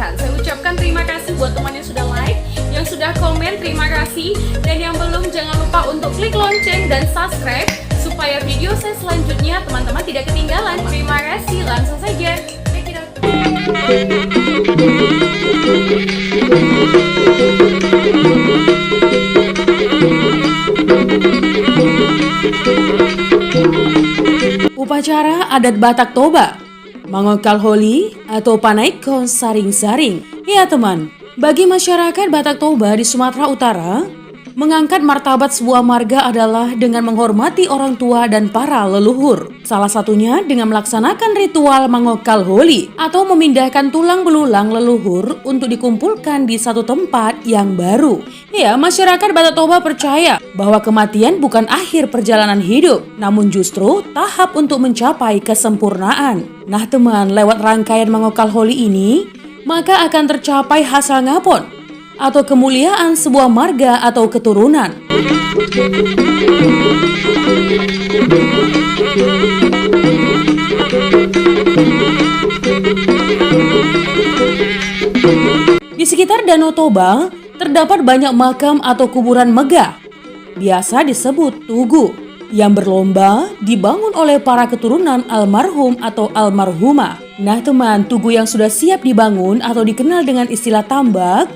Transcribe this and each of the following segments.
mendengarkan. Saya ucapkan terima kasih buat teman yang sudah like, yang sudah komen, terima kasih. Dan yang belum, jangan lupa untuk klik lonceng dan subscribe supaya video saya selanjutnya teman-teman tidak ketinggalan. Terima kasih, langsung saja. Check it out. Upacara adat Batak Toba, Mangokal Holi atau Panaikon Saring-Saring. Ya teman, bagi masyarakat Batak Toba di Sumatera Utara, mengangkat martabat sebuah marga adalah dengan menghormati orang tua dan para leluhur. Salah satunya dengan melaksanakan ritual Mangokal Holi atau memindahkan tulang belulang leluhur untuk dikumpulkan di satu tempat yang baru. Ya, masyarakat Batak Toba percaya bahwa kematian bukan akhir perjalanan hidup, namun justru tahap untuk mencapai kesempurnaan. Nah teman, lewat rangkaian Mangokal Holi ini, maka akan tercapai hasil ngapon atau kemuliaan sebuah marga atau keturunan. Di sekitar Danau Toba terdapat banyak makam atau kuburan megah, biasa disebut tugu, yang berlomba dibangun oleh para keturunan almarhum atau almarhumah. Nah teman, tugu yang sudah siap dibangun atau dikenal dengan istilah tambak,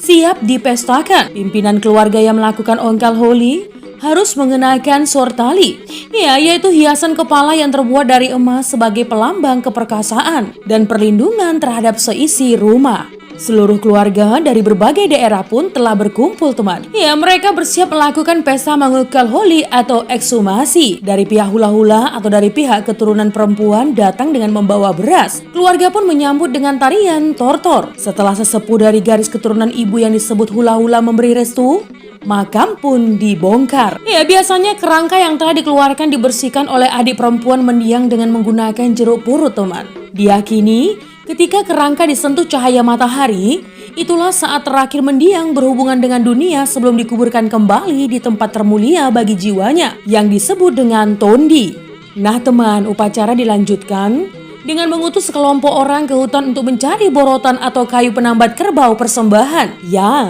siap dipestakan. Pimpinan keluarga yang melakukan ongkal holi harus mengenakan sortali, yaitu hiasan kepala yang terbuat dari emas sebagai pelambang keperkasaan dan perlindungan terhadap seisi rumah. Seluruh keluarga dari berbagai daerah pun telah berkumpul teman. Mereka bersiap melakukan pesta Mangokal Holi atau ekshumasi. Dari pihak hula-hula atau dari pihak keturunan perempuan datang dengan membawa beras. Keluarga pun menyambut dengan tarian tortor. Setelah sesepuh dari garis keturunan ibu yang disebut hula-hula memberi restu, makam pun dibongkar. Biasanya kerangka yang telah dikeluarkan dibersihkan oleh adik perempuan mendiang dengan menggunakan jeruk purut teman. Diyakini ketika kerangka disentuh cahaya matahari, itulah saat terakhir mendiang berhubungan dengan dunia sebelum dikuburkan kembali di tempat termulia bagi jiwanya yang disebut dengan tondi. Nah teman, upacara dilanjutkan dengan mengutus sekelompok orang ke hutan untuk mencari borotan atau kayu penambat kerbau persembahan.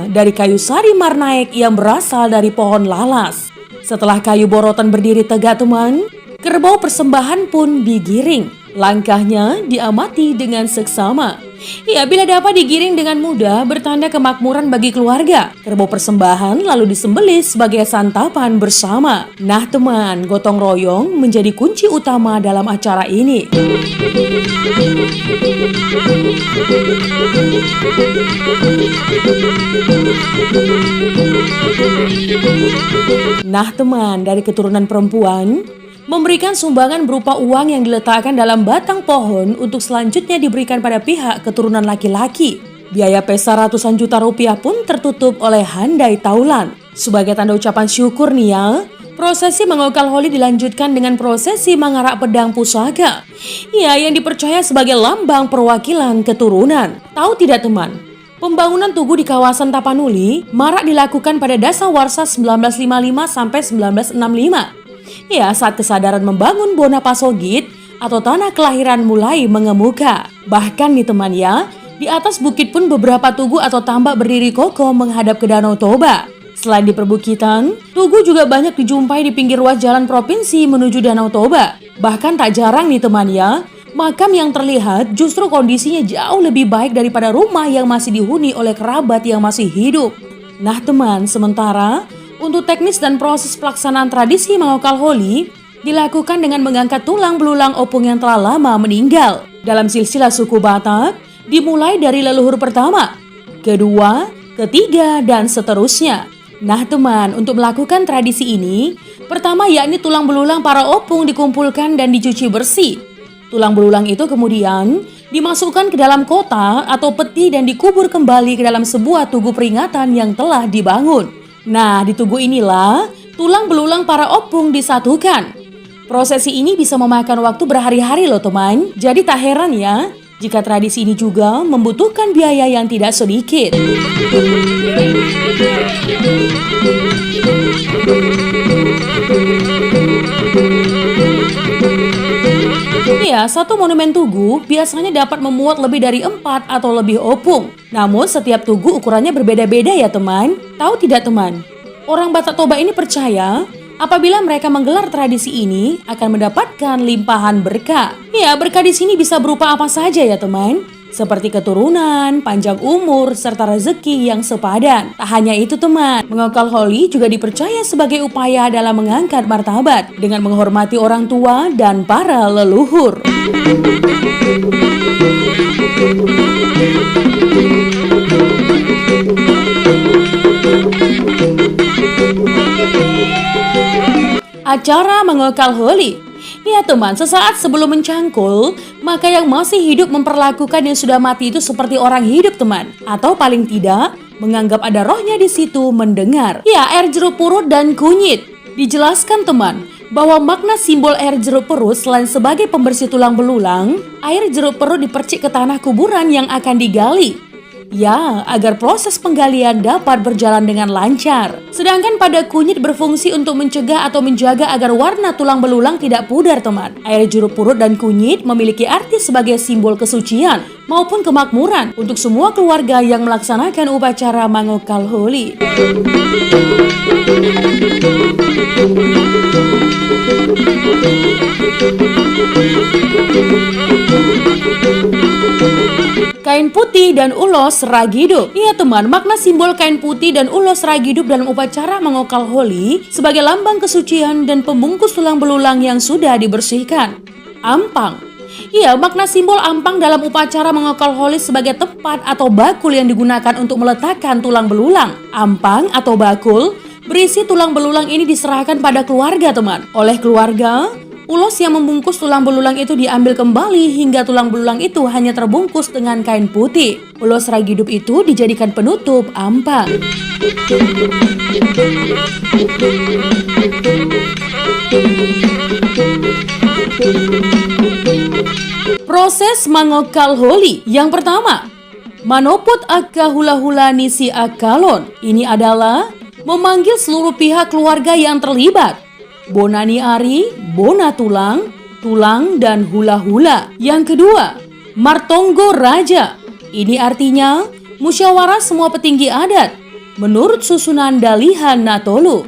Dari kayu sari marnaek yang berasal dari pohon lalas. Setelah kayu borotan berdiri tegak teman, kerbau persembahan pun digiring. Langkahnya diamati dengan seksama. Bila dapat digiring dengan mudah, bertanda kemakmuran bagi keluarga. Kerbau persembahan lalu disembelih sebagai santapan bersama. Nah teman, gotong royong menjadi kunci utama dalam acara ini. Nah teman, dari keturunan perempuan memberikan sumbangan berupa uang yang diletakkan dalam batang pohon untuk selanjutnya diberikan pada pihak keturunan laki-laki. Biaya pesta ratusan juta rupiah pun tertutup oleh handai taulan. Sebagai tanda ucapan syukur prosesi Mangokal Holi dilanjutkan dengan prosesi mengarak pedang pusaka. Yang dipercaya sebagai lambang perwakilan keturunan. Tahu tidak teman? Pembangunan tugu di kawasan Tapanuli marak dilakukan pada dasawarsa 1955 sampai 1965. Saat kesadaran membangun Bona Pasogit atau tanah kelahiran mulai mengemuka. Bahkan nih teman di atas bukit pun beberapa tugu atau tambak berdiri kokoh menghadap ke Danau Toba. Selain di perbukitan, tugu juga banyak dijumpai di pinggir ruas jalan provinsi menuju Danau Toba. Bahkan tak jarang nih teman makam yang terlihat justru kondisinya jauh lebih baik daripada rumah yang masih dihuni oleh kerabat yang masih hidup. Nah teman, sementara untuk teknis dan proses pelaksanaan tradisi Mangokal Holi dilakukan dengan mengangkat tulang belulang opung yang telah lama meninggal. Dalam silsilah suku Batak, dimulai dari leluhur pertama, kedua, ketiga, dan seterusnya. Nah teman, untuk melakukan tradisi ini, pertama yakni tulang belulang para opung dikumpulkan dan dicuci bersih. Tulang belulang itu kemudian dimasukkan ke dalam kotak atau peti dan dikubur kembali ke dalam sebuah tugu peringatan yang telah dibangun. Nah, di tugu inilah tulang belulang para opung disatukan. Prosesi ini bisa memakan waktu berhari-hari loh teman. Jadi tak heran jika tradisi ini juga membutuhkan biaya yang tidak sedikit. Ya, satu monumen tugu biasanya dapat memuat lebih dari 4 atau lebih opung. Namun setiap tugu ukurannya berbeda-beda ya teman. Tahu tidak teman? Orang Batak Toba ini percaya apabila mereka menggelar tradisi ini akan mendapatkan limpahan berkah. Ya, berkah di sini bisa berupa apa saja ya teman. Seperti keturunan, panjang umur, serta rezeki yang sepadan. Tak hanya itu teman, mengokal holi juga dipercaya sebagai upaya dalam mengangkat martabat dengan menghormati orang tua dan para leluhur. Acara mengokal holi. Ya teman, sesaat sebelum mencangkul, maka yang masih hidup memperlakukan yang sudah mati itu seperti orang hidup teman. Atau paling tidak, menganggap ada rohnya di situ mendengar. Ya, air jeruk purut dan kunyit. Dijelaskan teman, bahwa makna simbol air jeruk perut selain sebagai pembersih tulang belulang, air jeruk perut dipercik ke tanah kuburan yang akan digali. Ya, agar proses penggalian dapat berjalan dengan lancar. Sedangkan pada kunyit berfungsi untuk mencegah atau menjaga agar warna tulang belulang tidak pudar teman. Air jeruk purut dan kunyit memiliki arti sebagai simbol kesucian maupun kemakmuran untuk semua keluarga yang melaksanakan upacara mengokal holi. Kain putih dan ulos ragidup. Iya teman, makna simbol kain putih dan ulos ragidup dalam upacara mengokal holi sebagai lambang kesucian dan pembungkus tulang belulang yang sudah dibersihkan. Ampang. Iya, makna simbol ampang dalam upacara mengokal holi sebagai tempat atau bakul yang digunakan untuk meletakkan tulang belulang. Ampang atau bakul berisi tulang belulang ini diserahkan pada keluarga teman. Oleh keluarga, ulos yang membungkus tulang belulang itu diambil kembali hingga tulang belulang itu hanya terbungkus dengan kain putih. Ulos ragidup itu dijadikan penutup ampang. Proses mengokal holi. Yang pertama, manoput akka hula-hula nisi akalon. Ini adalah memanggil seluruh pihak keluarga yang terlibat. Bonani ari, bona tulang, tulang dan hula-hula. Yang kedua, martonggo raja. Ini artinya musyawarah semua petinggi adat menurut susunan Dalihan Natolu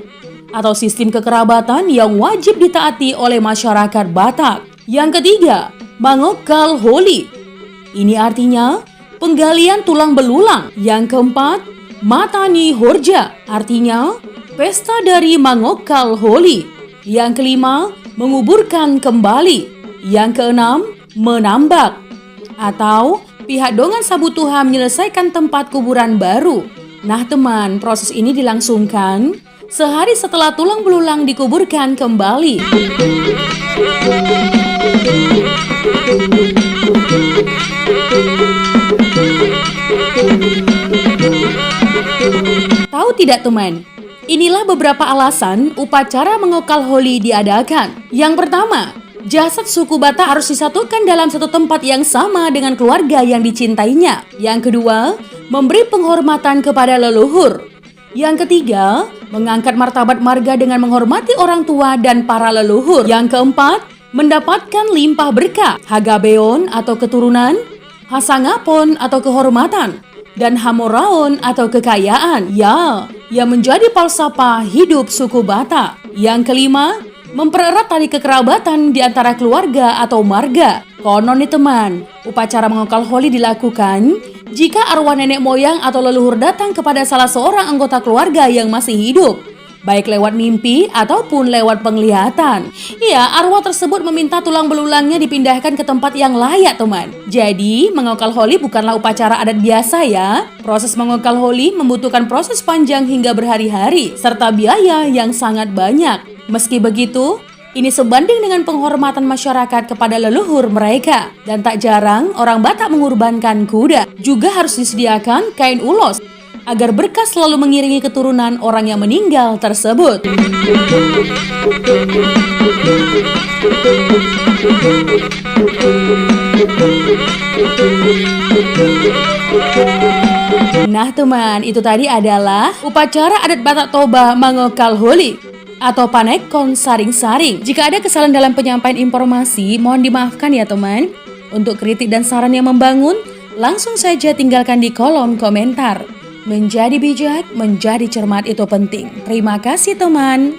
atau sistem kekerabatan yang wajib ditaati oleh masyarakat Batak. Yang ketiga, mangokal holi. Ini artinya penggalian tulang belulang. Yang keempat, matani horja. Artinya pesta dari mangokal holi. Yang kelima, menguburkan kembali. Yang keenam, menambak. Atau pihak Dongan Sabu Tuha menyelesaikan tempat kuburan baru. Nah teman, proses ini dilangsungkan sehari setelah tulang belulang dikuburkan kembali. Tahu tidak teman? Inilah beberapa alasan upacara mengokal holi diadakan. Yang pertama, jasad suku Batak harus disatukan dalam satu tempat yang sama dengan keluarga yang dicintainya. Yang kedua, memberi penghormatan kepada leluhur. Yang ketiga, mengangkat martabat marga dengan menghormati orang tua dan para leluhur. Yang keempat, mendapatkan limpah berkah, hagabeon atau keturunan, hasangapon atau kehormatan, dan hamoraon atau kekayaan. Ya, yang menjadi falsafah hidup suku Batak. Yang kelima, mempererat tali kekerabatan di antara keluarga atau marga. Konon nih teman, upacara mengokal holi dilakukan jika arwah nenek moyang atau leluhur datang kepada salah seorang anggota keluarga yang masih hidup, baik lewat mimpi ataupun lewat penglihatan. Ya, arwah tersebut meminta tulang belulangnya dipindahkan ke tempat yang layak teman. Jadi, mengokal holi bukanlah upacara adat biasa ya. Proses mengokal holi membutuhkan proses panjang hingga berhari-hari, serta biaya yang sangat banyak. Meski begitu, ini sebanding dengan penghormatan masyarakat kepada leluhur mereka. Dan tak jarang orang Batak mengorbankan kuda. Juga harus disediakan kain ulos agar berkah selalu mengiringi keturunan orang yang meninggal tersebut. Nah teman, itu tadi adalah upacara adat Batak Toba mengokal holi. atau panekon saring-saring. Jika ada kesalahan dalam penyampaian informasi, mohon dimaafkan ya teman. Untuk kritik dan saran yang membangun, langsung saja tinggalkan di kolom komentar. Menjadi bijak, menjadi cermat itu penting. Terima kasih teman.